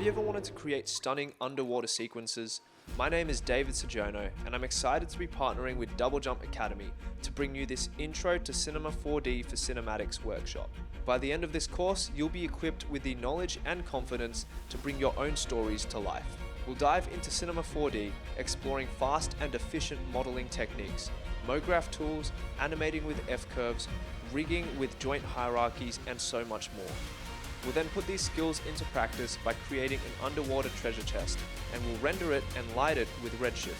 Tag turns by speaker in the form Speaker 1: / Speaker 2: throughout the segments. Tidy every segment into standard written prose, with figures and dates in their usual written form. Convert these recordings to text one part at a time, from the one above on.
Speaker 1: you ever wanted to create stunning underwater sequences? My name is David Sujono, and I'm excited to be partnering with DoubleJump Academy to bring you this Intro to Cinema 4D for Cinematics workshop. By the end of this course, you'll be equipped with the knowledge and confidence to bring your own stories to life. We'll dive into Cinema 4D, exploring fast and efficient modeling techniques, MoGraph tools, animating with F-curves, rigging with joint hierarchies, and so much more. We'll then put these skills into practice by creating an underwater treasure chest, and we'll render it and light it with Redshift.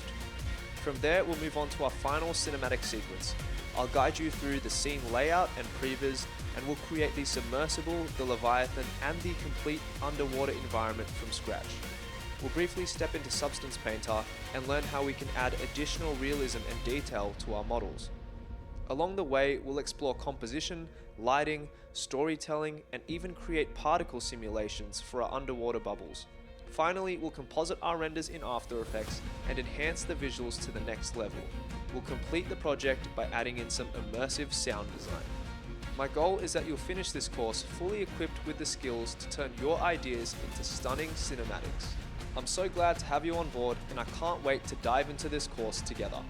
Speaker 1: From there, we'll move on to our final cinematic sequence. I'll guide you through the scene layout and previs, and we'll create the submersible, the Leviathan, and the complete underwater environment from scratch. We'll briefly step into Substance Painter and learn how we can add additional realism and detail to our models. Along the way, we'll explore composition, lighting, storytelling, and even create particle simulations for our underwater bubbles. Finally, we'll composite our renders in After Effects and enhance the visuals to the next level. We'll complete the project by adding in some immersive sound design. My goal is that you'll finish this course fully equipped with the skills to turn your ideas into stunning cinematics. I'm so glad to have you on board, and I can't wait to dive into this course together.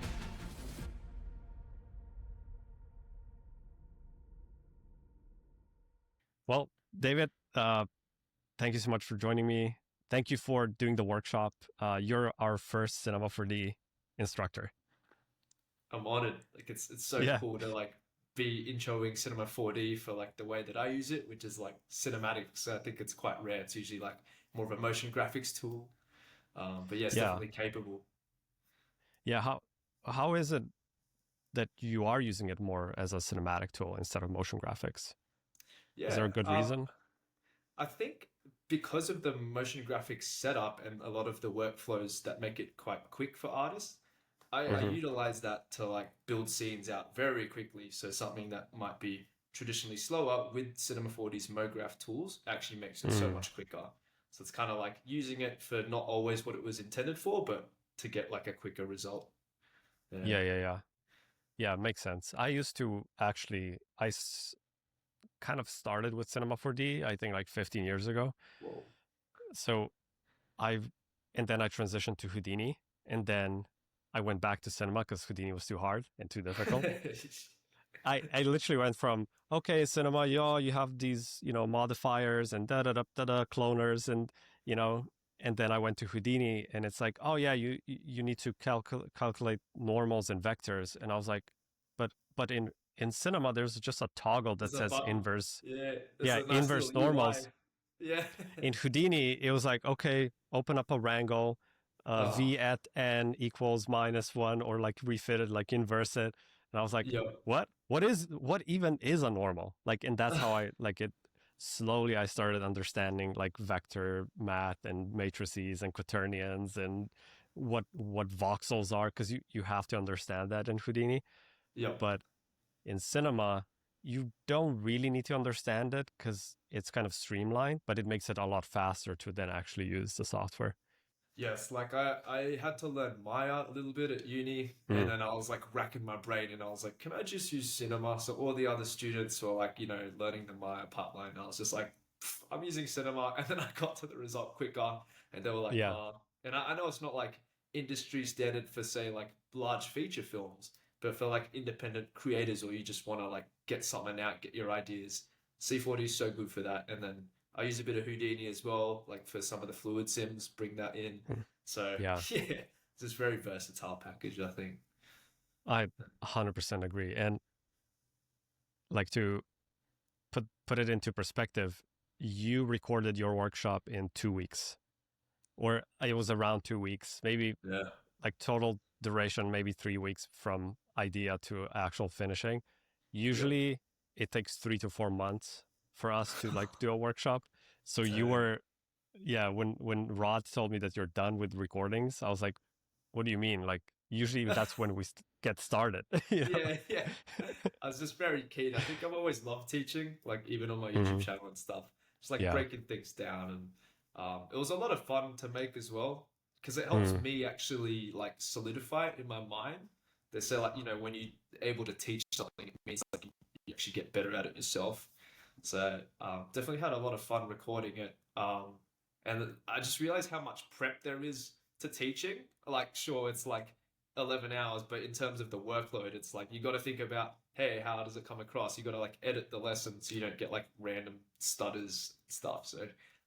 Speaker 2: Well, David, thank you so much for joining me. Thank you for doing the workshop. You're our first Cinema 4D instructor.
Speaker 1: I'm honored. Like it's so cool to be introing Cinema 4D for the way that I use it, which is cinematics. I think it's quite rare. It's usually more of a motion graphics tool. But it's definitely capable.
Speaker 2: Yeah, how is it that you are using it more as a cinematic tool instead of motion graphics?
Speaker 1: Yeah,
Speaker 2: is there a good reason?
Speaker 1: I think because of the motion graphics setup and a lot of the workflows that make it quite quick for artists, I utilize that to build scenes out very quickly. So something that might be traditionally slower with Cinema 4D's MoGraph tools actually makes it so much quicker. So it's kind of using it for not always what it was intended for, but to get a quicker result.
Speaker 2: Yeah, it makes sense. I used to actually, kind of started with Cinema 4D, I think 15 years ago.
Speaker 1: Whoa.
Speaker 2: So and then I transitioned to Houdini, and then I went back to Cinema because Houdini was too hard and too difficult. I literally went from, okay, Cinema, you have these, modifiers and cloners and, and then I went to Houdini and it's oh yeah, you need to calculate normals and vectors. And I was like, but in Cinema, there's just a toggle that says inverse.
Speaker 1: Nice
Speaker 2: inverse normals.
Speaker 1: UI. Yeah.
Speaker 2: In Houdini, it was okay, open up a wrangle, v at n equals -1, or refit it, inverse it. And I was like, what even is a normal? And that's how I it. Slowly, I started understanding vector math and matrices and quaternions and what voxels are, because you have to understand that in Houdini.
Speaker 1: Yeah.
Speaker 2: But in Cinema, you don't really need to understand it because it's kind of streamlined, but it makes it a lot faster to then actually use the software.
Speaker 1: Yes, I had to learn Maya a little bit at uni, and then I was racking my brain, and I was can I just use Cinema? So all the other students were learning the Maya pipeline, and I was just I'm using Cinema, and then I got to the result quicker, and they were and I know it's not industry standard for say large feature films, but for independent creators, or you just want to get something out, get your ideas, C4D is so good for that. And then I use a bit of Houdini as well, for some of the fluid sims, bring that in. So it's this very versatile package, I think.
Speaker 2: I 100% agree. And to put it into perspective, you recorded your workshop in 2 weeks, or it was around 2 weeks, maybe total duration, maybe 3 weeks from idea to actual finishing. Usually it takes 3 to 4 months for us to do a workshop. So you were, when Rod told me that you're done with recordings, I was like, what do you mean? Usually that's when we get started.
Speaker 1: Yeah. I was just very keen. I think I've always loved teaching, even on my YouTube channel and stuff, just breaking things down. And it was a lot of fun to make as well, because it helps me actually solidify it in my mind. They say when you're able to teach something, it means you actually get better at it yourself. So definitely had a lot of fun recording it. And I just realized how much prep there is to teaching. Like, sure, it's like 11 hours, but in terms of the workload, it's like you got to think about, hey, how does it come across? You got to like edit the lesson so you don't get like random stutters and stuff. So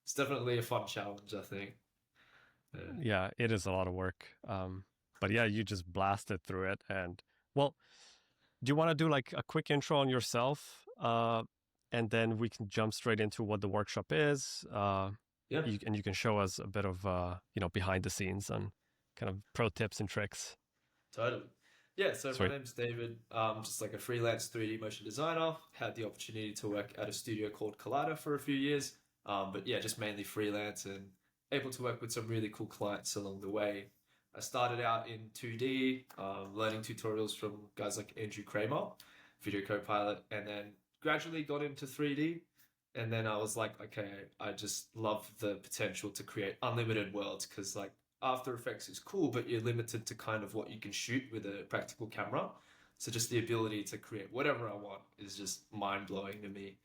Speaker 1: it's definitely a fun challenge, I think. Yeah.
Speaker 2: Yeah, it is a lot of work. But yeah, you just blasted through it. And well, do you want to do like a quick intro on yourself? And then we can jump straight into what the workshop is.
Speaker 1: Yeah.
Speaker 2: And you can show us a bit of behind the scenes and kind of pro tips and tricks.
Speaker 1: Totally. Yeah, so my
Speaker 2: Sweet.
Speaker 1: name's David. Just like a freelance 3D motion designer. Had the opportunity to work at a studio called Collider for a few years. But yeah, just mainly freelance and able to work with some really cool clients along the way. I started out in 2D, learning tutorials from guys like Andrew Kramer, Video Copilot, and then gradually got into 3D. And then I was like, okay, I just love the potential to create unlimited worlds because like After Effects is cool, but you're limited to kind of what you can shoot with a practical camera. So just the ability to create whatever I want is just mind blowing to me.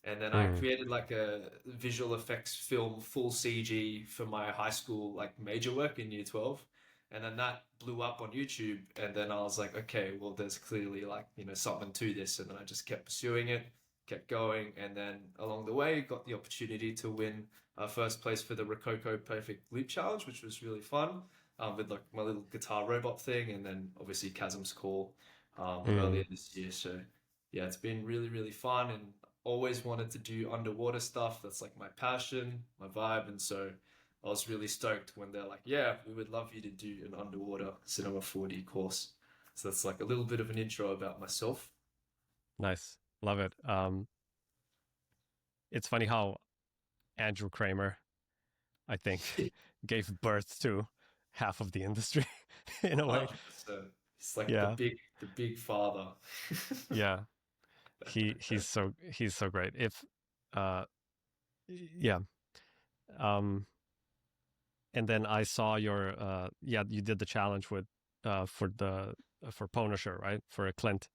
Speaker 1: And then I created like a visual effects film, full CG for my high school like major work in year 12. And then that blew up on YouTube. And then I was like, okay, well, there's clearly like, something to this. And then I just kept pursuing it, kept going. And then along the way, got the opportunity to win first place for the Rococo Perfect Loop Challenge, which was really fun, with like my little guitar robot thing, and then obviously Chasm's Call earlier this year. So yeah, it's been really, really fun, and always wanted to do underwater stuff. That's like my passion, my vibe, and so I was really stoked when they're like, yeah, we would love you to do an underwater cinema 4D course. So that's like a little bit of an intro about myself.
Speaker 2: Nice. Love it. It's funny how Andrew Kramer, I think, gave birth to half of the industry in a way.
Speaker 1: 100%. It's like
Speaker 2: Yeah.
Speaker 1: the big father.
Speaker 2: Yeah. He's so great. If yeah. And then I saw your you did the challenge with for Punisher, right? For a Clint.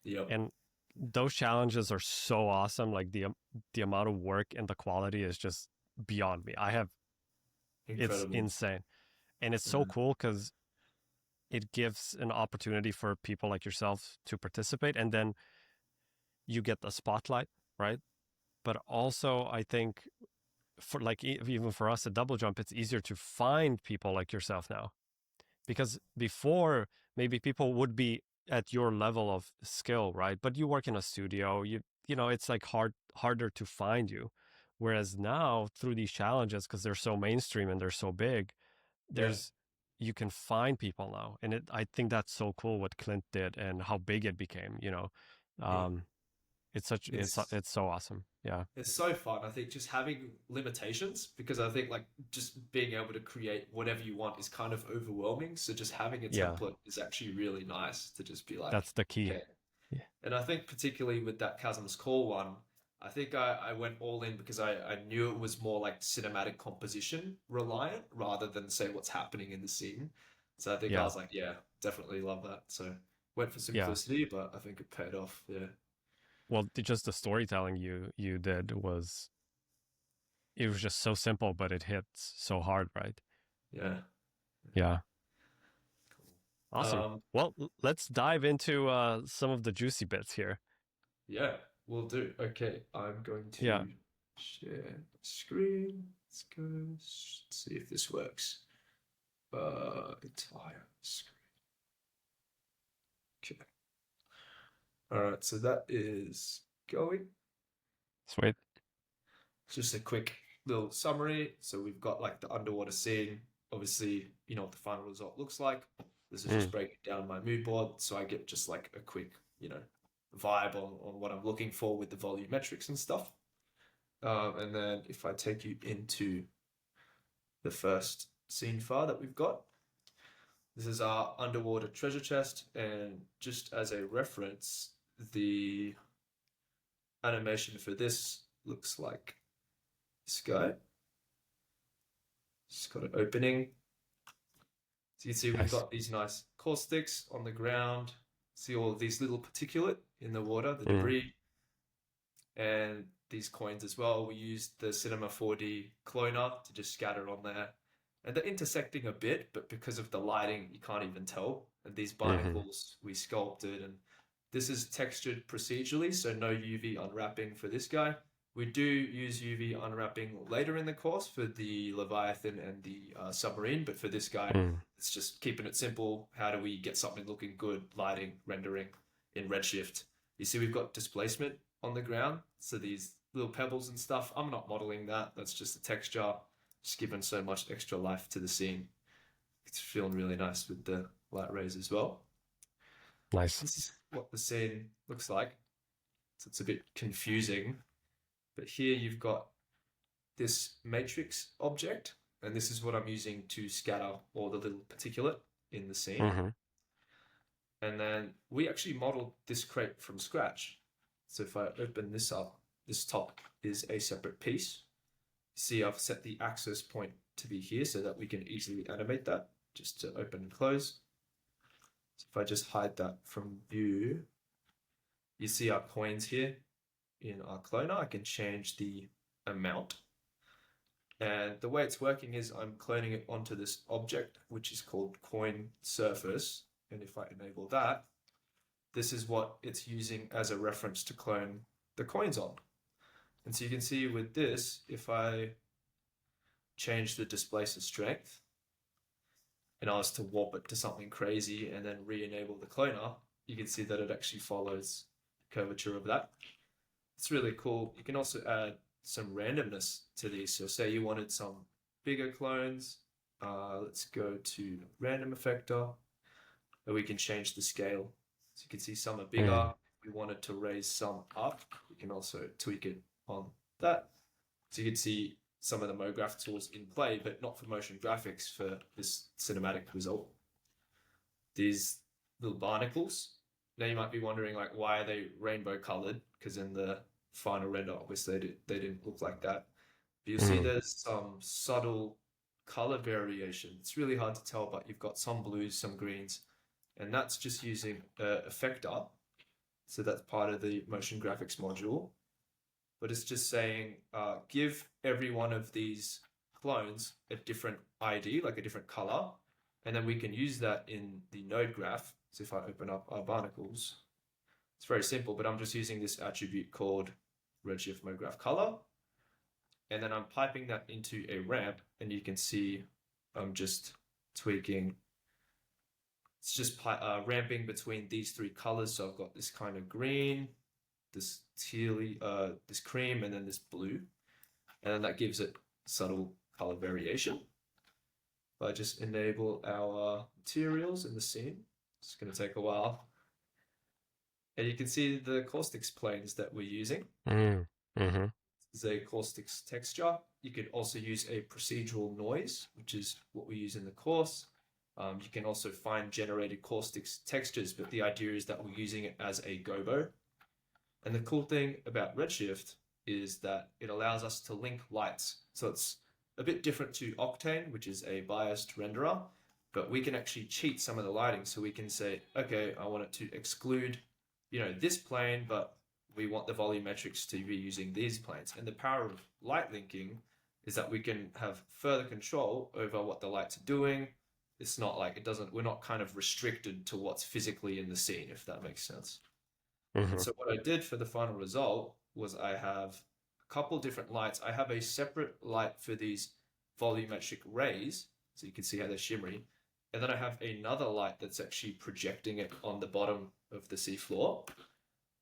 Speaker 1: Yep.
Speaker 2: And those challenges are so awesome. Like the amount of work and the quality is just beyond me. It's
Speaker 1: Incredible.
Speaker 2: insane. And it's so cool because it gives an opportunity for people like yourself to participate, and then you get the spotlight, right? But also, I think for like even for us at DoubleJump, it's easier to find people like yourself now, because before maybe people would be at your level of skill, right? But you work in a studio, it's like harder to find you. Whereas now through these challenges, because they're so mainstream and they're so big,
Speaker 1: Yeah.
Speaker 2: you can find people now, and I think that's so cool what Clint did and how big it became.
Speaker 1: Yeah.
Speaker 2: Um,
Speaker 1: It's
Speaker 2: it's so awesome. Yeah,
Speaker 1: it's so fun. I think just having limitations, because I think like just being able to create whatever you want is kind of overwhelming. So just having a
Speaker 2: yeah,
Speaker 1: template is actually really nice to just be like,
Speaker 2: that's the key.
Speaker 1: okay.
Speaker 2: Yeah,
Speaker 1: And I think particularly with that Chasm's Call one, I think I went all in because I knew it was more like cinematic composition reliant rather than say what's happening in the scene. So I think I
Speaker 2: yeah,
Speaker 1: was like, yeah, definitely love that. So went for
Speaker 2: yeah.
Speaker 1: simplicity, but I think it paid off. Yeah.
Speaker 2: Well, just the storytelling you did was it was just so simple, but it hits so hard, right?
Speaker 1: Yeah.
Speaker 2: Yeah,
Speaker 1: Cool.
Speaker 2: awesome. Well, let's dive into some of the juicy bits here.
Speaker 1: Yeah, we'll do. Okay, I'm going
Speaker 2: Yeah,
Speaker 1: to share screen. Let's go. Let's see if this works. Entire screen. Okay. All right, so that is going.
Speaker 2: sweet.
Speaker 1: Just a quick little summary. So we've got like the underwater scene. Obviously, you know what the final result looks like. This is just breaking down my mood board, so I get just like a quick, vibe on what I'm looking for with the volumetrics and stuff. And then if I take you into the first scene file that we've got, this is our underwater treasure chest. And just as a reference, the animation for this looks like this guy. It's got an opening. So you can see we've
Speaker 2: Nice.
Speaker 1: got these nice caustics on the ground. See all of these little particulate in the water, the debris. And these coins as well. We used the Cinema 4D cloner to just scatter on there. And they're intersecting a bit, but because of the lighting, you can't even tell. And these barnacles we sculpted, and this is textured procedurally, so no UV unwrapping for this guy. We do use UV unwrapping later in the course for the Leviathan and the Submarine, but for this guy, it's just keeping it simple. How do we get something looking good, lighting, rendering in Redshift? You see we've got displacement on the ground, so these little pebbles and stuff. I'm not modeling that. That's just a texture, just giving so much extra life to the scene. It's feeling really nice with the light rays as well.
Speaker 2: Nice.
Speaker 1: This is what the scene looks like. So it's a bit confusing, but here you've got this matrix object, and this is what I'm using to scatter all the little particulate in the scene. And then we actually modeled this crate from scratch. So if I open this up, this top is a separate piece. See, I've set the access point to be here so that we can easily animate that, just to open and close. So if I just hide that from view, you see our coins here in our cloner. I can change the amount. And the way it's working is I'm cloning it onto this object, which is called coin surface. And if I enable that, this is what it's using as a reference to clone the coins on. And so you can see with this, if I change the displacer strength, and I was to warp it to something crazy and then re-enable the cloner, you can see that it actually follows the curvature of that. It's really cool. You can also add some randomness to these. So say you wanted some bigger clones. Let's go to random effector, and we can change the scale. So you can see some are bigger. If we wanted to raise some up, we can also tweak it on that. So you can see some of the MoGraph tools in play, but not for motion graphics for this cinematic result. These little barnacles. Now you might be wondering, like, why are they rainbow colored? Because in the final render, obviously they didn't look like that. But you'll see there's some subtle color variation. It's really hard to tell, but you've got some blues, some greens, and that's just using effector. So that's part of the motion graphics module. But it's just saying, give every one of these clones a different ID, like a different color, and then we can use that in the node graph. So if I open up our barnacles, it's very simple, but I'm just using this attribute called Redshift MoGraph color, and then I'm piping that into a ramp, and you can see I'm just tweaking. It's just ramping between these three colors. So I've got this kind of green, this tealy, this cream, and then this blue, and then that gives it subtle color variation. If I just enable our materials in the scene, it's going to take a while, and you can see the caustics planes that we're using. This is a caustics texture. You could also use a procedural noise, which is what we use in the course. You can also find generated caustics textures, but the idea is that we're using it as a gobo. And the cool thing about Redshift is that it allows us to link lights. So it's a bit different to Octane, which is a biased renderer, but we can actually cheat some of the lighting. So we can say, okay, I want it to exclude, this plane, but we want the volumetrics to be using these planes. And the power of light linking is that we can have further control over what the lights are doing. It's not like we're not kind of restricted to what's physically in the scene, if that makes sense. So what I did for the final result was I have a couple different lights. I have a separate light for these volumetric rays, so you can see how they're shimmery. And then I have another light that's actually projecting it on the bottom of the seafloor.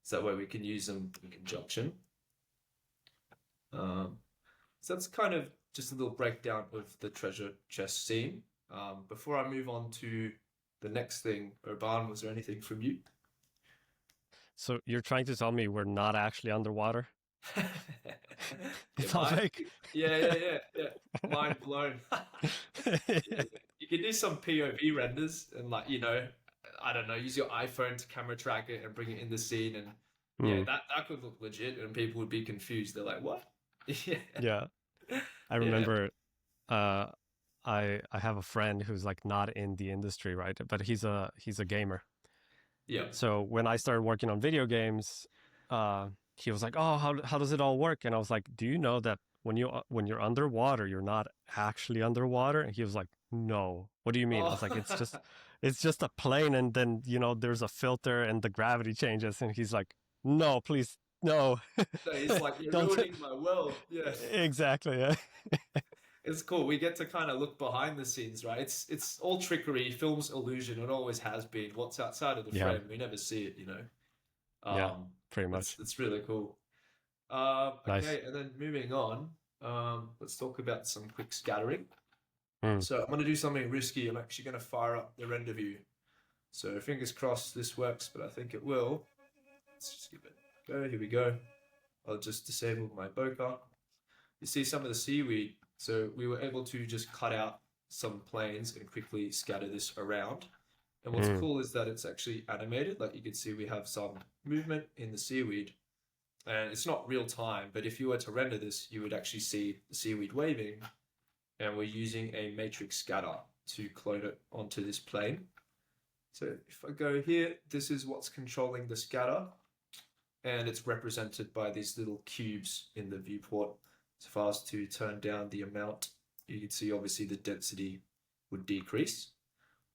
Speaker 1: So that way we can use them in conjunction. So that's kind of just a little breakdown of the treasure chest scene. Before I move on to the next thing, Urban, was there anything from you?
Speaker 2: So you're trying to tell me we're not actually underwater?
Speaker 1: Yeah. Mind blown. You can do some POV renders and I don't know, use your iPhone to camera track it and bring it in the scene, and that could look legit and people would be confused. They're like, what?
Speaker 2: Yeah. I remember I have a friend who's like not in the industry, right? But he's a gamer.
Speaker 1: Yeah.
Speaker 2: So when I started working on video games, he was like, "Oh, how does it all work?" And I was like, "Do you know that when you're underwater, you're not actually underwater?" And he was like, "No. What do you mean?" I was like,
Speaker 1: Oh,
Speaker 2: it's just a plane, and then there's a filter, and the gravity changes." And he's like, "No, please, no,
Speaker 1: no, he's like, you're
Speaker 2: don't."
Speaker 1: ruining my world. Yeah.
Speaker 2: Exactly. Yeah.
Speaker 1: It's cool. We get to kind of look behind the scenes, right? It's all trickery, film's illusion. It always has been. What's outside of the
Speaker 2: Yeah.
Speaker 1: frame, we never see it.
Speaker 2: Yeah. Pretty
Speaker 1: It's
Speaker 2: much.
Speaker 1: it's really cool.
Speaker 2: Nice.
Speaker 1: Okay, and then moving on, let's talk about some quick scattering.
Speaker 2: Mm.
Speaker 1: So I'm going to do something risky. I'm actually going to fire up the render view. So fingers crossed this works, but I think it will. Let's just give it a go. Here we go. I'll just disable my bokeh. You see some of the seaweed. So we were able to just cut out some planes and quickly scatter this around. And what's cool is that it's actually animated. Like you can see we have some movement in the seaweed. And it's not real time, but if you were to render this, you would actually see the seaweed waving. And we're using a matrix scatter to clone it onto this plane. So if I go here, this is what's controlling the scatter. And it's represented by these little cubes in the viewport. So if I was to turn down the amount, you can see obviously the density would decrease,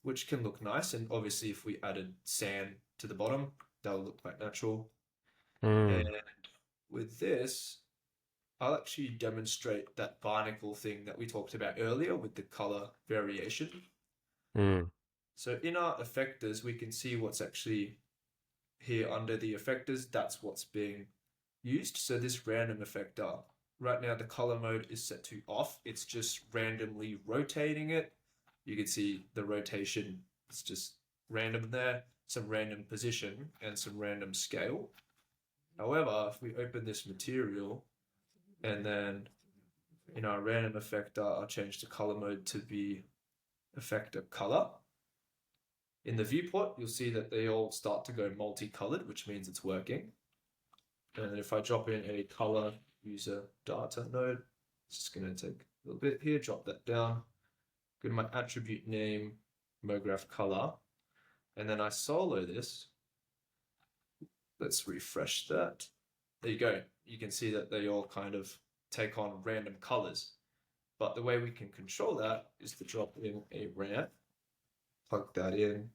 Speaker 1: which can look nice. And obviously if we added sand to the bottom, that'll look quite natural. And with this, I'll actually demonstrate that barnacle thing that we talked about earlier with the color variation. So in our effectors, we can see what's actually here under the effectors. That's what's being used. So this random effector, right now the color mode is set to off. It's just randomly rotating it. You can see the rotation. It's just random there, some random position and some random scale. However, if we open this material and then in our random effector, I'll change the color mode to be effector color. In the viewport, you'll see that they all start to go multicolored, which means it's working. And if I drop in a color user data node, it's just going to take a little bit here, drop that down, go to my attribute name, MoGraph color, and then I solo this. Let's refresh that. There you go. You can see that they all kind of take on random colors. But the way we can control that is to drop in a ramp, plug that in,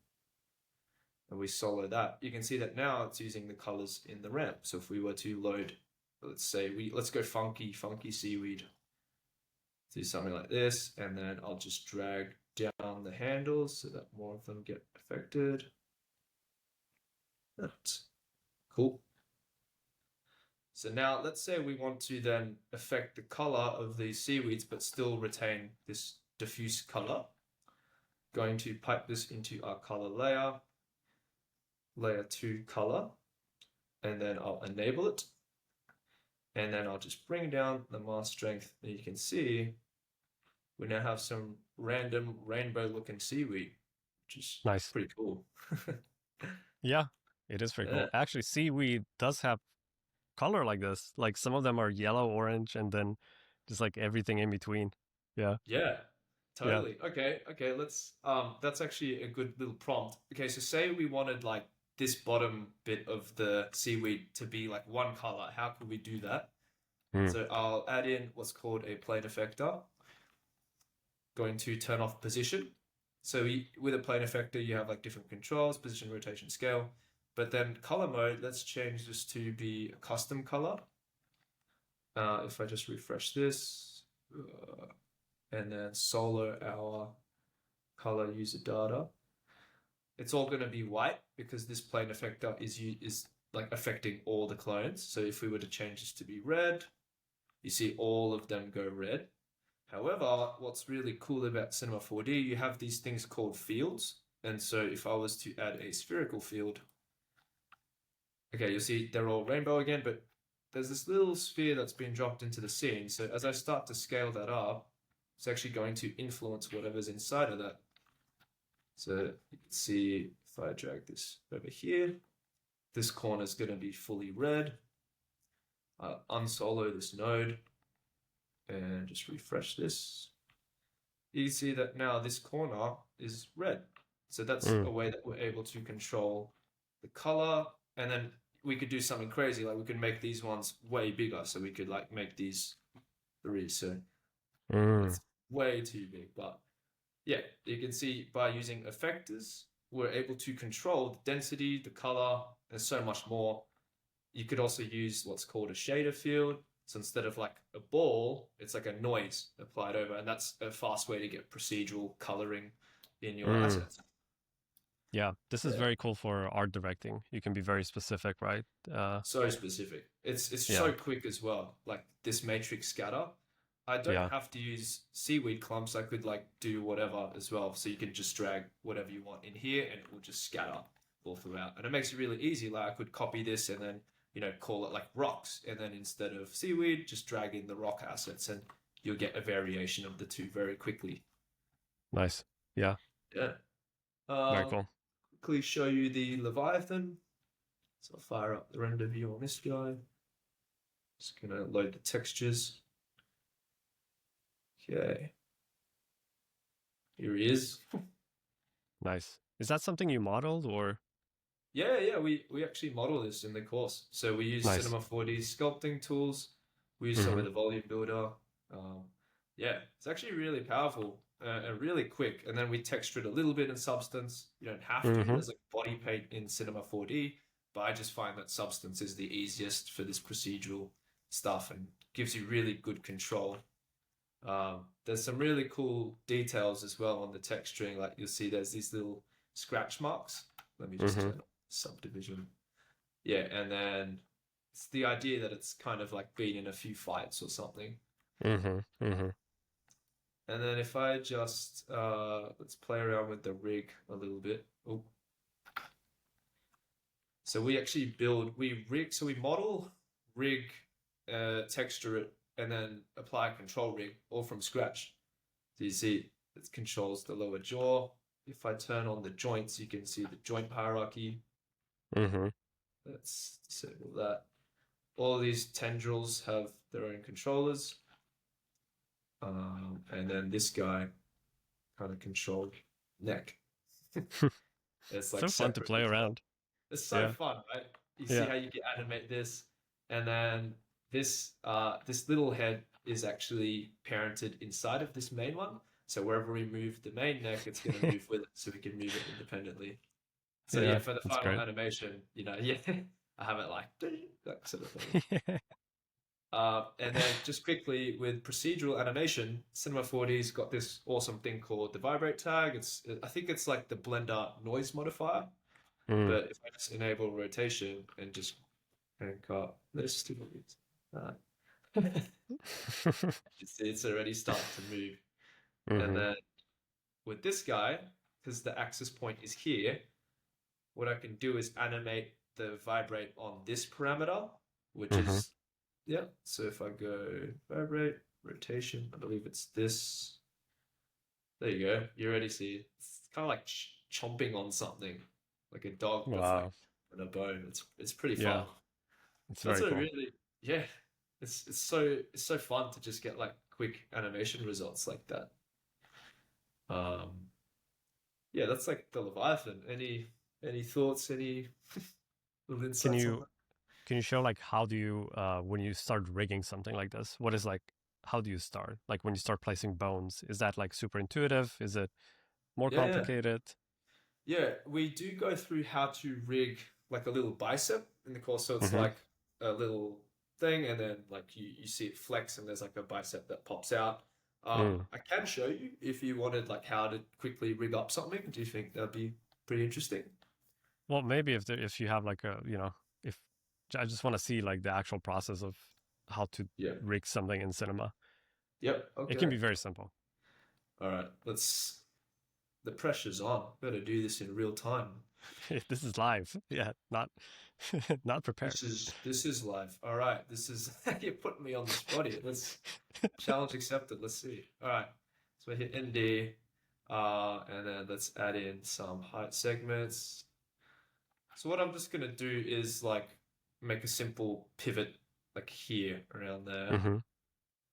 Speaker 1: and we solo that. You can see that now it's using the colors in the ramp. So if we were to load, let's go funky seaweed. Do something like this, and then I'll just drag down the handles so that more of them get affected. That's cool. So now let's say we want to then affect the color of these seaweeds, but still retain this diffuse color. Going to pipe this into our color layer, layer 2 color, and then I'll enable it. And then I'll just bring down the mask strength, and you can see we now have some random rainbow looking seaweed, which is
Speaker 2: Nice.
Speaker 1: pretty cool.
Speaker 2: Yeah, it is pretty cool. Actually, seaweed does have color like this. Like some of them are yellow, orange, and then just like everything in between. Yeah.
Speaker 1: Yeah, totally. Yeah. Okay, let's that's actually a good little prompt. Okay, so say we wanted like this bottom bit of the seaweed to be like one color. How could we do that? So I'll add in what's called a plane effector. Going to turn off position. So with a plane effector, you have like different controls, position, rotation, scale. But then color mode, let's change this to be a custom color. If I just refresh this, and then solo our color user data, it's all going to be white because this plane effector is like affecting all the clones. So if we were to change this to be red, you see all of them go red. However, what's really cool about Cinema 4D, you have these things called fields. And so if I was to add a spherical field, okay, you'll see they're all rainbow again, but there's this little sphere that's been dropped into the scene. So as I start to scale that up, it's actually going to influence whatever's inside of that. So you can see if I drag this over here, this corner is going to be fully red. Unsolo this node and just refresh this. You see that now this corner is red. So that's a way that we're able to control the color. And then we could do something crazy. Like we could make these ones way bigger. So we could like make these 3. So it's way too big. But yeah, you can see by using effectors, we're able to control the density, the color, and so much more. You could also use what's called a shader field. So instead of like a ball, it's like a noise applied over, and that's a fast way to get procedural coloring in your assets.
Speaker 2: Yeah, this is very cool for art directing. You can be very specific, right?
Speaker 1: So specific. It's so quick as well. Like this matrix scatter, I don't have to use seaweed clumps. I could like do whatever as well. So you can just drag whatever you want in here, and it will just scatter all throughout. And it makes it really easy. Like I could copy this and then call it like rocks, and then instead of seaweed, just drag in the rock assets, and you'll get a variation of the two very quickly.
Speaker 2: Nice. Yeah.
Speaker 1: Yeah.
Speaker 2: Very cool.
Speaker 1: Quickly show you the Leviathan. So I'll fire up the render view on this guy. Just gonna load the textures. Okay. Here he is.
Speaker 2: Nice. Is that something you modeled or?
Speaker 1: Yeah, we actually model this in the course. So we use Cinema 4D sculpting tools. We use some of the volume builder. Yeah, it's actually really powerful and really quick. And then we texture it a little bit in Substance. You don't have to. There's like body paint in Cinema 4D, but I just find that Substance is the easiest for this procedural stuff and gives you really good control. There's some really cool details as well on the texturing. Like you'll see there's these little scratch marks. Let me just turn subdivision. Yeah, and then it's the idea that it's kind of like been in a few fights or something. And then if I just let's play around with the rig a little bit. Oh. So we actually we model, rig, texture it, and then apply a control rig all from scratch. So you see it controls the lower jaw. If I turn on the joints, you can see the joint hierarchy. Let's disable that. All of these tendrils have their own controllers. And then this guy kind of controlled neck. It's like
Speaker 2: so fun to play around.
Speaker 1: It's so fun, right? You see how you can animate this, and then this little head is actually parented inside of this main one. So wherever we move the main neck, it's going to move with it, so we can move it independently. So yeah, for the final animation, I have it like that sort of thing. And then just quickly with procedural animation, Cinema 4D's got this awesome thing called the vibrate tag. I think it's like the Blender noise modifier. But if I just enable rotation and just cut this, it's already starting to move. And then with this guy, because the axis point is here, what I can do is animate the vibrate on this parameter, which is, so if I go vibrate, rotation, I believe it's this. There you go. You already see it's kind of like chomping on something, like a dog that's like on a bone. It's pretty fun.
Speaker 2: Yeah. It's very cool.
Speaker 1: Really, it's so fun to just get like quick animation results like that. Yeah, that's like the Leviathan. Any thoughts? Any little insights?
Speaker 2: Can you show like how do you when you start rigging something like this? What is like how do you start? Like when you start placing bones, is that like super intuitive? Is it more complicated?
Speaker 1: Yeah, we do go through how to rig like a little bicep in the course. So it's like a little thing, and then like you see it flex, and there's like a bicep that pops out. I can show you if you wanted like how to quickly rig up something. Do you think that'd be pretty interesting?
Speaker 2: Well, maybe if you have like a if I just want to see like the actual process of how to rig something in cinema.
Speaker 1: Yep. Okay.
Speaker 2: It can be very simple.
Speaker 1: All right. The pressure's on. Better do this in real time.
Speaker 2: This is live. Yeah, not prepared.
Speaker 1: This is live. All right. You're putting me on the spot here. Let's challenge accepted. Let's see. All right. So I hit ND, and then let's add in some height segments. So what I'm just gonna do is like make a simple pivot like here around there.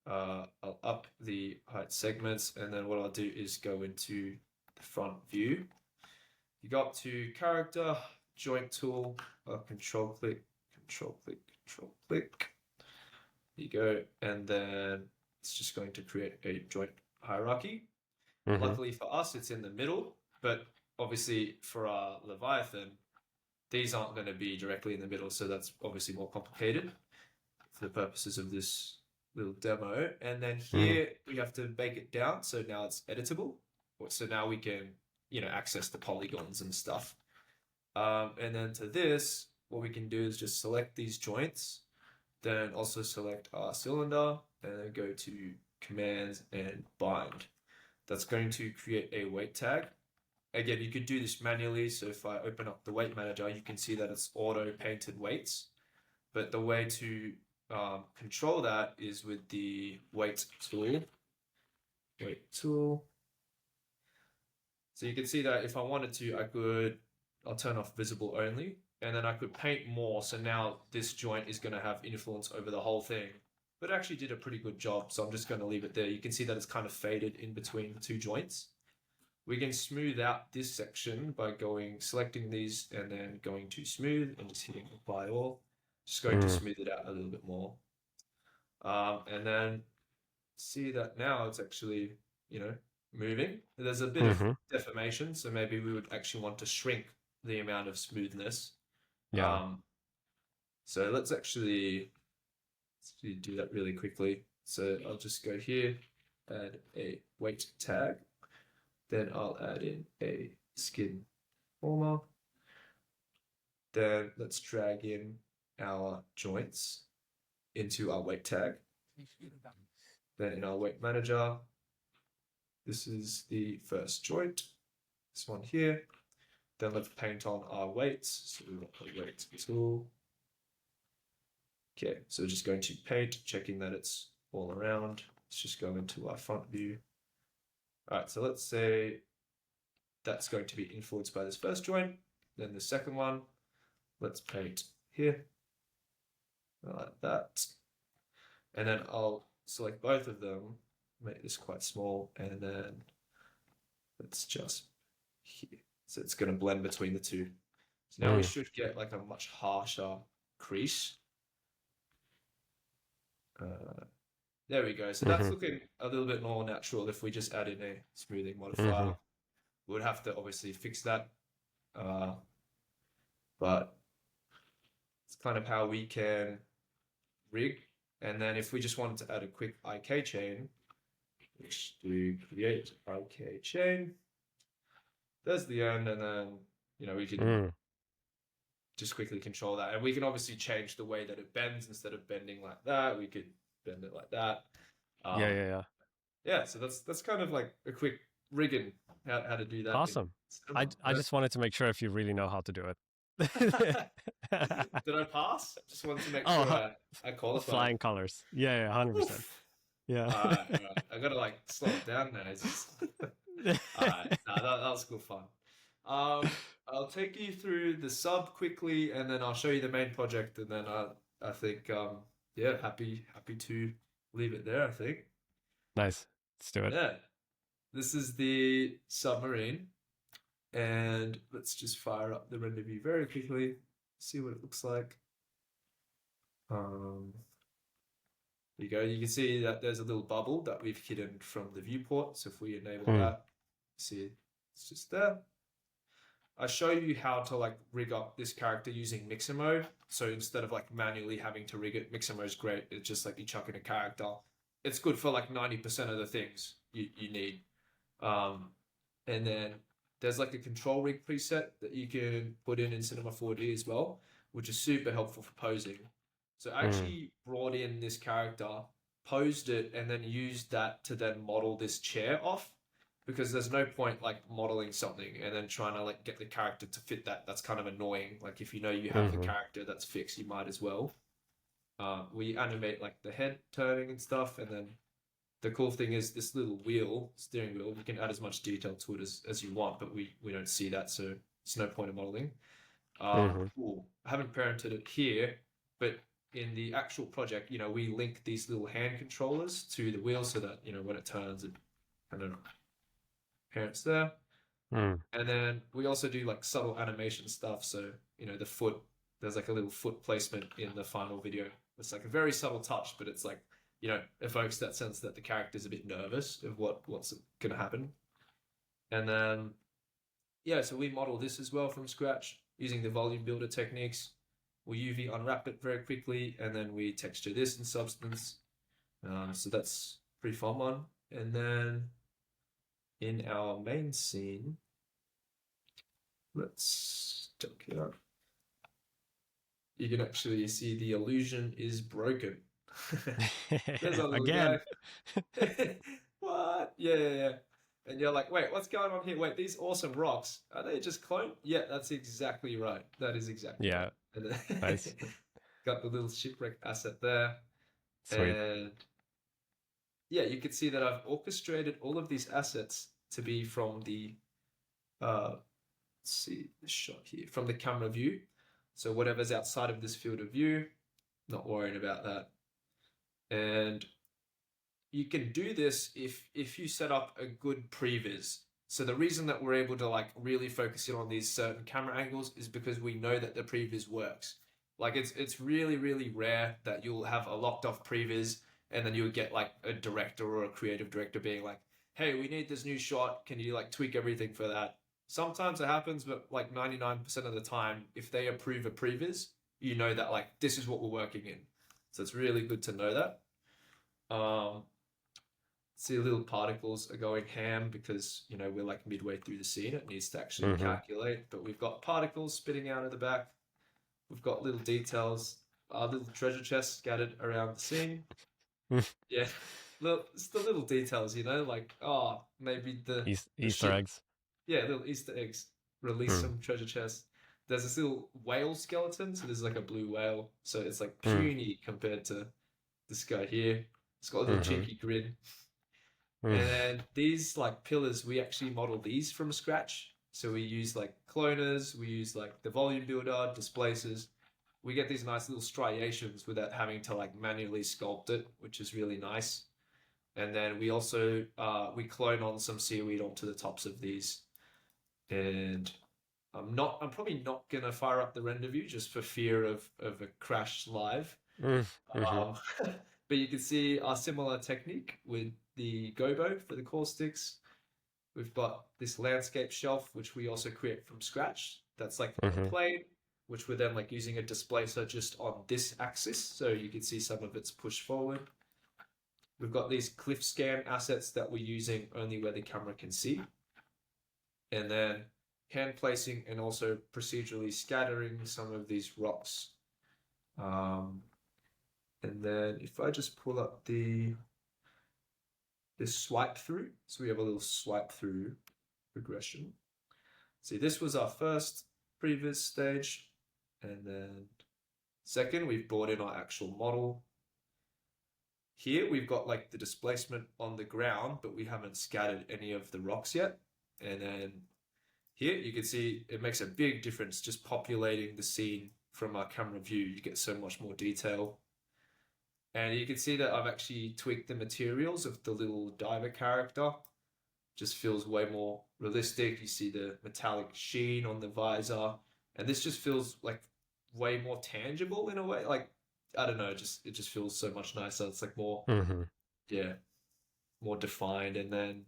Speaker 1: I'll up the height segments, and then what I'll do is go into the front view. You go up to character, joint tool, control click Control click. There you go. And then it's just going to create a joint hierarchy. Luckily for us, it's in the middle, but obviously for our Leviathan, these aren't going to be directly in the middle, so that's obviously more complicated for the purposes of this little demo. And then here we have to bake it down, so now it's editable. So now we can, access the polygons and stuff. And then to this, what we can do is just select these joints, then also select our cylinder, and then go to commands and bind. That's going to create a weight tag. Again, you could do this manually. So if I open up the weight manager, you can see that it's auto painted weights. But the way to control that is with the weight tool. So you can see that if I wanted to, I'll turn off visible only, and then I could paint more. So now this joint is going to have influence over the whole thing. But it actually did a pretty good job, so I'm just going to leave it there. You can see that it's kind of faded in between the two joints. We can smooth out this section by selecting these and then going to smooth and just hitting apply all. Just going to smooth it out a little bit more. And then see that now it's actually, moving. There's a bit of deformation, so maybe we would actually want to shrink the amount of smoothness.
Speaker 2: Yeah.
Speaker 1: So let's actually do that really quickly. So I'll just go here, add a weight tag. Then I'll add in a skin former. Then let's drag in our joints into our weight tag. Then in our weight manager, this is the first joint, this one here. Then let's paint on our weights. So we want the weight tool. Okay, so we're just going to paint, checking that it's all around. Let's just go into our front view. All right, so let's say that's going to be influenced by this first joint. Then the second one, let's paint here, like that. And then I'll select both of them, make this quite small, and then let's just here. So it's going to blend between the two. So now we should get like a much harsher crease. There we go. So that's looking a little bit more natural. If we just add in a smoothing modifier, we would have to obviously fix that. But it's kind of how we can rig. And then if we just wanted to add a quick IK chain, which do create IK chain, there's the end, and then we can just quickly control that. And we can obviously change the way that it bends. Instead of bending like that, we could bend it like that. Yeah, so that's kind of like a quick rigging how to do that.
Speaker 2: Awesome. I just wanted to make sure if you really know how to do it.
Speaker 1: Did I pass? Just wanted to make sure I qualified.
Speaker 2: Flying colors. Yeah, 100%. Yeah.
Speaker 1: All right. I gotta like slow it down now. Alright, that was good fun. I'll take you through the sub quickly, and then I'll show you the main project, and then I think happy to leave it there. I think.
Speaker 2: Nice. Let's do it.
Speaker 1: Yeah, this is the Submarine, and let's just fire up the render view very quickly, see what it looks like. There you go. You can see that there's a little bubble that we've hidden from the viewport. So if we enable that, see it's just there. I show you how to like rig up this character using mixer mode. So instead of like manually having to rig it, mixer mode is great. It's just like you chuck in a character. It's good for like 90% of the things you need. And then there's like a control rig preset that you can put in Cinema 4D as well, which is super helpful for posing. So I actually brought in this character, posed it, and then used that to then model this chair off, because there's no point like modeling something and then trying to like get the character to fit that. That's kind of annoying. Like if you know you have the character that's fixed, you might as well. We animate like the head turning and stuff, and then the cool thing is this little wheel, steering wheel, you can add as much detail to it as you want, but we don't see that, so it's no point in modeling. Cool. I haven't parented it here, but in the actual project, we link these little hand controllers to the wheel so that, when it turns, it kind of parents there. And then we also do like subtle animation stuff. So, the foot there's like a little foot placement in the final video. It's like a very subtle touch, but it's like, you know, evokes that sense that the character's a bit nervous of what's going to happen. And then, yeah, so we model this as well from scratch using the volume builder techniques. We UV unwrap it very quickly, and then we texture this in Substance. So that's pretty fun one. And then in our main scene, let's check it out. You can actually see the illusion is broken. There's our little
Speaker 2: Again.
Speaker 1: guy. What? Yeah. And you're like, wait, what's going on here? Wait, these awesome rocks, are they just cloned? Yeah, that's exactly right. That is exactly right. And
Speaker 2: Nice.
Speaker 1: Got the little shipwreck asset there.
Speaker 2: Sweet.
Speaker 1: And yeah, you can see that I've orchestrated all of these assets to be from the, let's see the shot here, from the camera view. So whatever's outside of this field of view, not worrying about that. And you can do this if you set up a good previs. So the reason that we're able to like really focus in on these certain camera angles is because we know that the previs works. Like it's really, really rare that you'll have a locked off previs and then you'll get like a director or a creative director being like, hey, we need this new shot. Can you like tweak everything for that? Sometimes it happens, but like 99% of the time, if they approve a previs, you know that like this is what we're working in. So it's really good to know that. See, little particles are going ham because, you know, we're like midway through the scene. It needs to actually calculate, but we've got particles spitting out of the back. We've got little details, little treasure chests scattered around the scene. Yeah, it's the little details, you know, like, oh, maybe the
Speaker 2: Easter eggs.
Speaker 1: Yeah, little Easter eggs. Release some treasure chests. There's this little whale skeleton, so there's like a blue whale. So it's like puny compared to this guy here. It's got a little cheeky grin. And these like pillars, we actually model these from scratch. So we use like cloners, we use like the volume builder, displacers. We get these nice little striations without having to like manually sculpt it, which is really nice. And then we also we clone on some seaweed onto the tops of these. And I'm probably not gonna fire up the render view just for fear of a crash live. But you can see our similar technique with the gobo for the caustics. We've got this landscape shelf, which we also create from scratch. That's like a plane, which we're then like using a displacer just on this axis. So you can see some of it's pushed forward. We've got these cliff scan assets that we're using only where the camera can see. And then hand placing and also procedurally scattering some of these rocks. And then if I just pull up this swipe through, so we have a little swipe through progression. See, this was our first previs stage, and then second, we've brought in our actual model. Here we've got like the displacement on the ground, but we haven't scattered any of the rocks yet. And then here you can see it makes a big difference just populating the scene from our camera view. You get so much more detail. And you can see that I've actually tweaked the materials of the little diver character. Just feels way more realistic. You see the metallic sheen on the visor. And this just feels like way more tangible in a way. Like, I don't know, it just feels so much nicer. It's like more, more defined. And then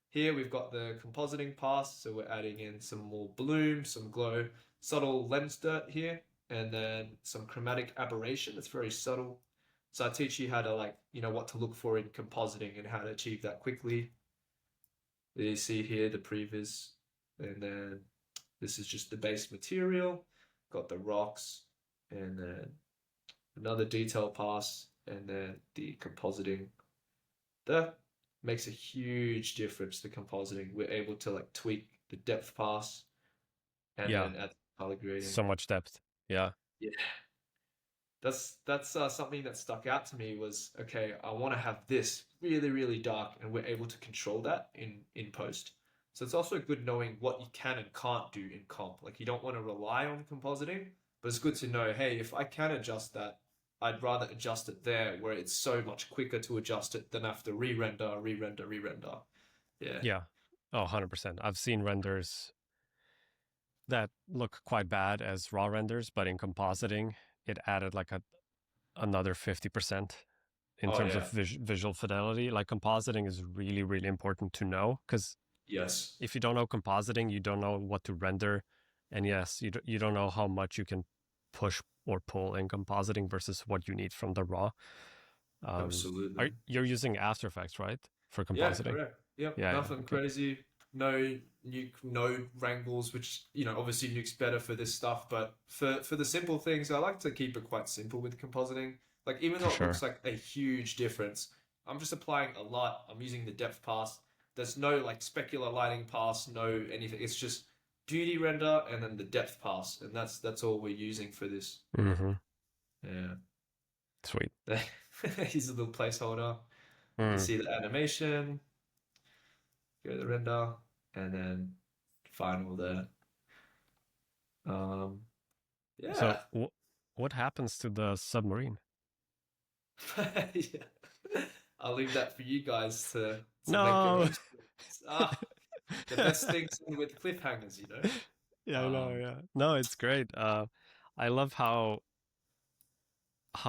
Speaker 1: here we've got the compositing pass. So we're adding in some more bloom, some glow, subtle lens dirt here, and then some chromatic aberration. It's very subtle. So I teach you how to like, you know, what to look for in compositing and how to achieve that quickly. You see here the previs, and then this is just the base material. Got the rocks, and then another detail pass, and then the compositing. That makes a huge difference, the compositing. We're able to like tweak the depth pass and then add color grading.
Speaker 2: So much depth. Yeah.
Speaker 1: That's something that stuck out to me was, okay, I want to have this really, really dark, and we're able to control that in post. So it's also good knowing what you can and can't do in comp. Like you don't want to rely on compositing, but it's good to know, hey, if I can adjust that, I'd rather adjust it there where it's so much quicker to adjust it than have to re-render. Yeah.
Speaker 2: Oh, 100%. I've seen renders. that look quite bad as raw renders, but in compositing, it added like another 50% in
Speaker 3: Oh
Speaker 2: terms of
Speaker 3: yeah.
Speaker 2: visual fidelity. Like compositing is really, really important to know, because
Speaker 3: Yes.
Speaker 2: if you don't know compositing, you don't know what to render. And yes, you don't know how much you can push or pull in compositing versus what you need from the raw.
Speaker 3: Absolutely.
Speaker 2: You're using After Effects, right? For
Speaker 3: Yeah,
Speaker 2: compositing?
Speaker 3: correct. Yep,
Speaker 2: Yeah, yeah,
Speaker 3: nothing
Speaker 2: okay.
Speaker 3: crazy. No nuke, no wrangles, which obviously nuke's better for this stuff, but for the simple things, I like to keep it quite simple with compositing. Like even
Speaker 2: For
Speaker 3: though it looks
Speaker 2: sure.
Speaker 3: like a huge difference, I'm just applying a lot. I'm using the depth pass. There's no like specular lighting pass, no anything. It's just beauty render and then the depth pass, and that's all we're using for this.
Speaker 2: Mm-hmm.
Speaker 3: Yeah.
Speaker 2: Sweet.
Speaker 3: Here's a little placeholder. You can
Speaker 2: Mm.
Speaker 3: see the animation. Go to the render, and then final there. Um,
Speaker 2: So
Speaker 3: yeah.
Speaker 2: what happens to the submarine?
Speaker 3: Yeah. I'll leave that for you guys to make your
Speaker 2: No.
Speaker 3: own stories. The best things end with cliffhangers, you know.
Speaker 2: Yeah, I know.
Speaker 3: Um,
Speaker 2: Yeah. No, it's great. I love how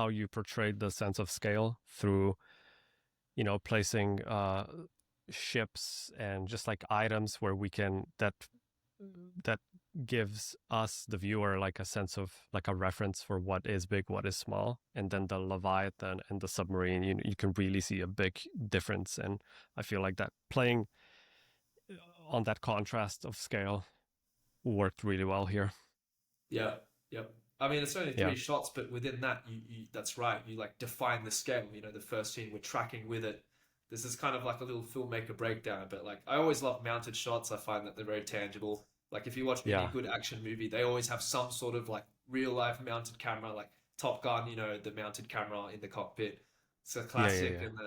Speaker 2: you portrayed the sense of scale through, placing ships and just like items where we can that gives us the viewer like a sense of like a reference for what is big, what is small, and then the Leviathan and the submarine, you can really see a big difference. And I feel like that playing on that contrast of scale worked really well here.
Speaker 3: yeah, yep. I mean, it's only
Speaker 2: Yeah,
Speaker 3: 3 shots, but within that, you that's right. You like define the scale. The first scene we're tracking with it. This is kind of like a little filmmaker breakdown, but like I always love mounted shots. I find that they're very tangible. Like if you watch any
Speaker 2: yeah,
Speaker 3: good action movie, they always have some sort of like real life mounted camera, like Top Gun, the mounted camera in the cockpit. It's a
Speaker 2: yeah, yeah,
Speaker 3: classic,
Speaker 2: yeah,
Speaker 3: and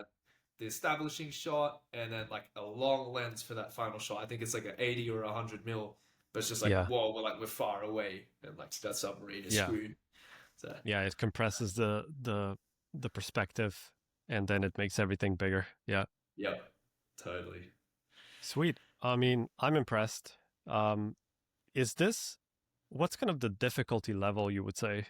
Speaker 3: the establishing shot, and then like a long lens for that final shot. I think it's like an 80 or 100 mil, but it's just like
Speaker 2: yeah,
Speaker 3: whoa, we're far away, and like that submarine is
Speaker 2: yeah,
Speaker 3: screwed. So
Speaker 2: yeah. It compresses the perspective, and then it makes everything bigger. Yeah,
Speaker 3: yep, totally.
Speaker 2: sweet. I mean, I'm impressed. Um, is this what's kind of the difficulty level you would say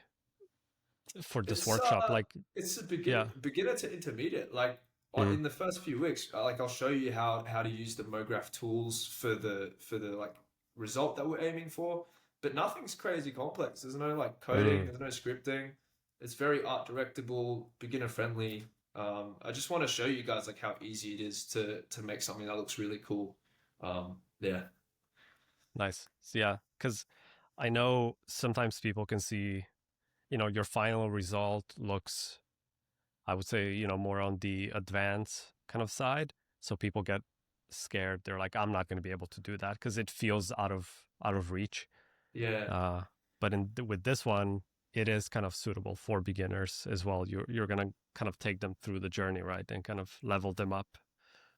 Speaker 2: for this
Speaker 3: It's
Speaker 2: workshop? Like,
Speaker 3: it's a
Speaker 2: yeah,
Speaker 3: beginner to intermediate. Like
Speaker 2: mm,
Speaker 3: in the first few weeks, like I'll show you how to use the MoGraph tools for the like result that we're aiming for. But nothing's crazy complex. There's no like coding.
Speaker 2: mm,
Speaker 3: There's no scripting. It's very art directable, beginner friendly. I just want to show you guys like how easy it is to make something that looks really cool. Yeah,
Speaker 2: nice. So, yeah, because I know sometimes people can see, your final result looks, I would say, more on the advanced kind of side. So people get scared. They're like, I'm not going to be able to do that because it feels out of reach.
Speaker 3: yeah.
Speaker 2: Uh, but with this one, it is kind of suitable for beginners as well. You're gonna kind of take them through the journey, right, and kind of level them up.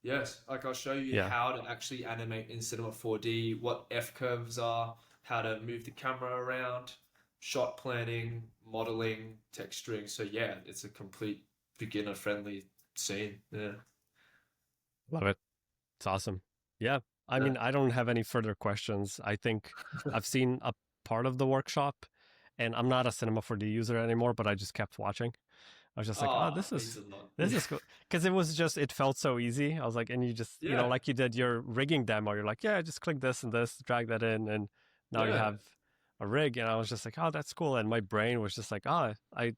Speaker 3: Yes, like I'll show you
Speaker 2: Yeah,
Speaker 3: how to actually animate in Cinema 4D, what F curves are, how to move the camera around, shot planning, modeling, texturing. So yeah, it's a complete beginner friendly scene. Yeah.
Speaker 2: love it. It's awesome. Yeah, I
Speaker 3: Yeah.
Speaker 2: mean, I don't have any further questions. I think I've seen a part of the workshop, and I'm not a Cinema 4D user anymore, but I just kept watching. I was just like, oh,
Speaker 3: Oh,
Speaker 2: this
Speaker 3: means
Speaker 2: is
Speaker 3: a lot.
Speaker 2: this is cool because it felt so easy. I was like, and you just
Speaker 3: Yeah.
Speaker 2: like you did your rigging demo. You're like, yeah, just click this and this, drag that in, and now you
Speaker 3: Yeah.
Speaker 2: have a rig. And I was just like, oh, that's cool. And my brain was just like, oh, I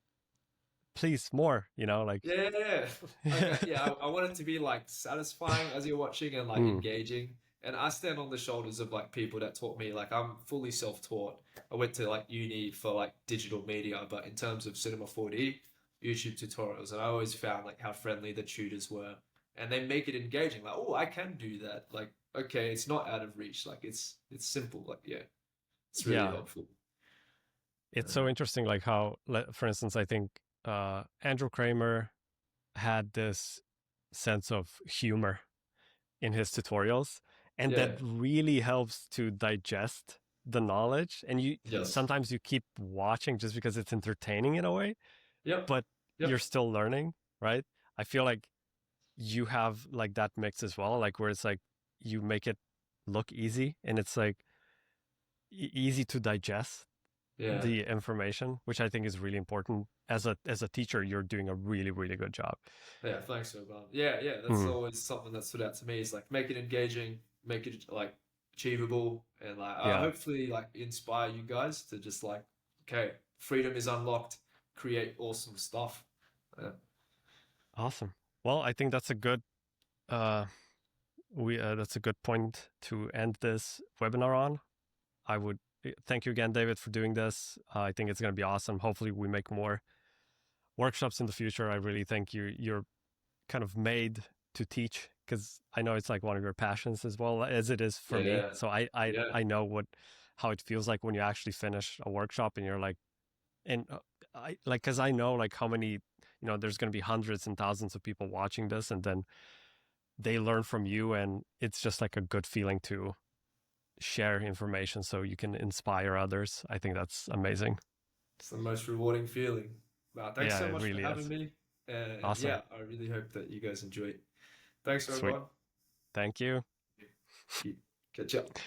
Speaker 2: please more. Like,
Speaker 3: Yeah, yeah, yeah. Okay, yeah, I want it to be like satisfying as you're watching and like
Speaker 2: mm,
Speaker 3: engaging. And I stand on the shoulders of like people that taught me. Like I'm fully self-taught. I went to like uni for like digital media, but in terms of Cinema 4D, YouTube tutorials, and I always found like how friendly the tutors were, and they make it engaging. Like, oh, I can do that. Like, okay, it's not out of reach. Like, it's simple. Like, yeah, it's really
Speaker 2: yeah,
Speaker 3: helpful.
Speaker 2: it's
Speaker 3: Uh,
Speaker 2: so interesting. Like how, for instance, I think Andrew Kramer had this sense of humor in his tutorials, and that
Speaker 3: yeah.
Speaker 2: really helps to digest the knowledge. And you
Speaker 3: Yes.
Speaker 2: sometimes you keep watching just because it's entertaining in a way,
Speaker 3: Yep.
Speaker 2: but you're
Speaker 3: Yep.
Speaker 2: still learning, right? I feel like you have like that mix as well, like where it's like you make it look easy, and it's like easy to digest
Speaker 3: Yeah.
Speaker 2: the information, which I think is really important. As a teacher, you're doing a really, really good job.
Speaker 3: Yeah, thanks, Urban. Yeah, that's always something that stood out to me is like make it engaging, make it like achievable, and like
Speaker 2: Yeah.
Speaker 3: hopefully like inspire you guys to just like, okay, freedom is unlocked, create awesome stuff. Yeah.
Speaker 2: Awesome. Well, I think that's a good that's a good point to end this webinar on. I would thank you again, David, for doing this. I think it's going to be awesome. Hopefully, we make more workshops in the future. I really think you're kind of made to teach, because I know it's like one of your passions as well as it is for me. So I know how it feels like when you actually finish a workshop and you're like, and I like, because I know like how many, there's going to be hundreds and thousands of people watching this, and then they learn from you, and it's just like a good feeling to share information so you can inspire others. I think that's amazing.
Speaker 3: It's the most rewarding feeling. Wow, thanks so much
Speaker 2: really
Speaker 3: for having
Speaker 2: is.
Speaker 3: me. And
Speaker 2: Awesome.
Speaker 3: yeah, I really hope that you guys enjoy it. Thanks,
Speaker 2: Sweet.
Speaker 3: everyone.
Speaker 2: Thank you.
Speaker 3: Catch up.